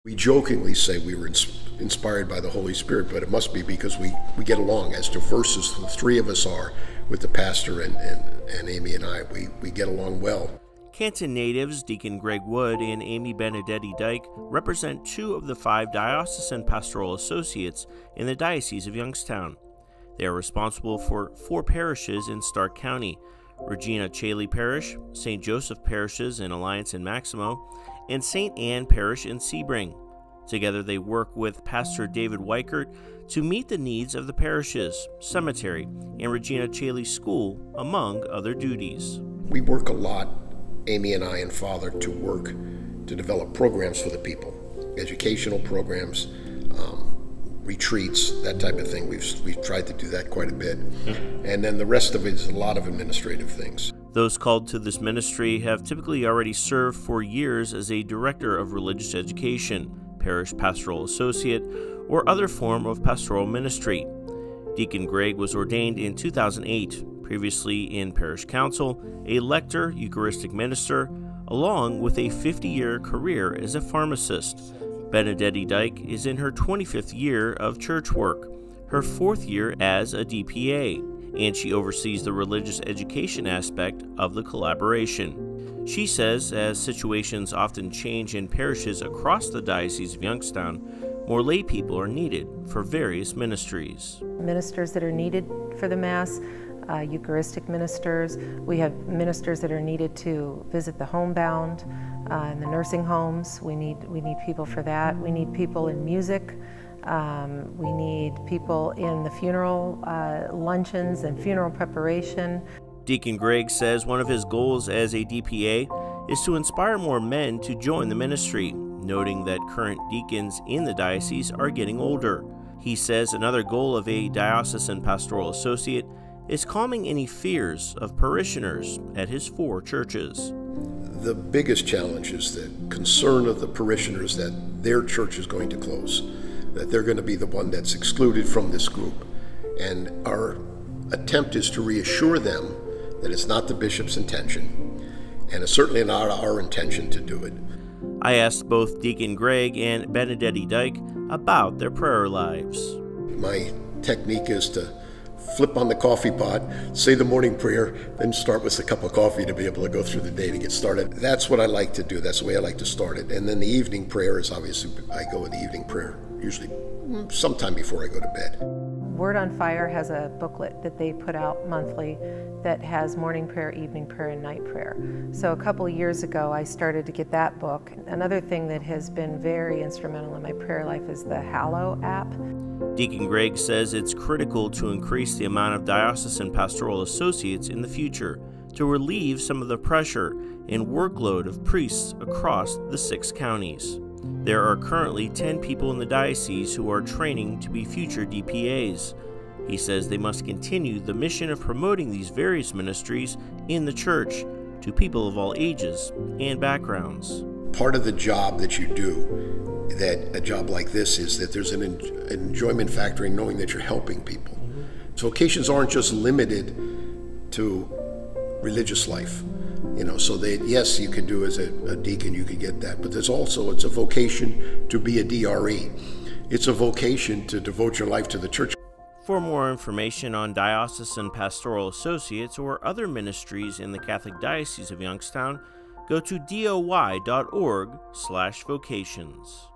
We jokingly say we were inspired by the Holy Spirit, but it must be because we get along, as diverse as the three of us are with the pastor and Amy and I. We get along well. Canton natives Deacon Greg Wood and Amy Benedetti Dyke represent 2 of the 5 diocesan pastoral associates in the Diocese of Youngstown. They are responsible for 4 parishes in Stark County: Regina Caeli Parish, St. Joseph Parishes in Alliance and Maximo, and St. Anne Parish in Sebring. Together they work with Pastor David Weichert to meet the needs of the parishes, cemetery, and Regina Caeli School, among other duties. We work a lot, Amy and I and Father, to work to develop programs for the people, educational programs, retreats, that type of thing. We've tried to do that quite a bit. And then the rest of it is a lot of administrative things. Those called to this ministry have typically already served for years as a director of religious education, parish pastoral associate, or other form of pastoral ministry. Deacon Greg was ordained in 2008, previously in parish council, a lector, Eucharistic minister, along with a 50-year career as a pharmacist. Benedetti Dyke is in her 25th year of church work, her 4th year as a DPA, and she oversees the religious education aspect of the collaboration. She says, as situations often change in parishes across the Diocese of Youngstown, more lay people are needed for various ministries. Ministers that are needed for the Mass, Eucharistic ministers. We have ministers that are needed to visit the homebound and the nursing homes. We need people for that. We need people in music. We need people in the funeral luncheons and funeral preparation. Deacon Greg says one of his goals as a DPA is to inspire more men to join the ministry, noting that current deacons in the diocese are getting older. He says another goal of a diocesan pastoral associate is calming any fears of parishioners at his 4 churches. The biggest challenge is the concern of the parishioners that their church is going to close, that they're going to be the one that's excluded from this group. And our attempt is to reassure them that it's not the bishop's intention, and it's certainly not our intention to do it. I asked both Deacon Greg and Benedetti Dyke about their prayer lives. My technique is to flip on the coffee pot, say the morning prayer, then start with a cup of coffee to be able to go through the day to get started. That's what I like to do. That's the way I like to start it. And then the evening prayer is obviously, I go with the evening prayer, usually sometime before I go to bed. Word on Fire has a booklet that they put out monthly that has morning prayer, evening prayer, and night prayer. So a couple of years ago I started to get that book. Another thing that has been very instrumental in my prayer life is the Hallow app. Deacon Greg says it's critical to increase the amount of diocesan pastoral associates in the future to relieve some of the pressure and workload of priests across the 6 counties. There are currently 10 people in the diocese who are training to be future DPAs. He says they must continue the mission of promoting these various ministries in the church to people of all ages and backgrounds. Part of the job that you do, that a job like this, is that there's an enjoyment factor in knowing that you're helping people. So vocations aren't just limited to religious life. You know, so that yes, you can do as a deacon, you can get that, but there's also, it's a vocation to be a DRE. It's a vocation to devote your life to the church. For more information on diocesan pastoral associates or other ministries in the Catholic Diocese of Youngstown, go to doy.org/vocations.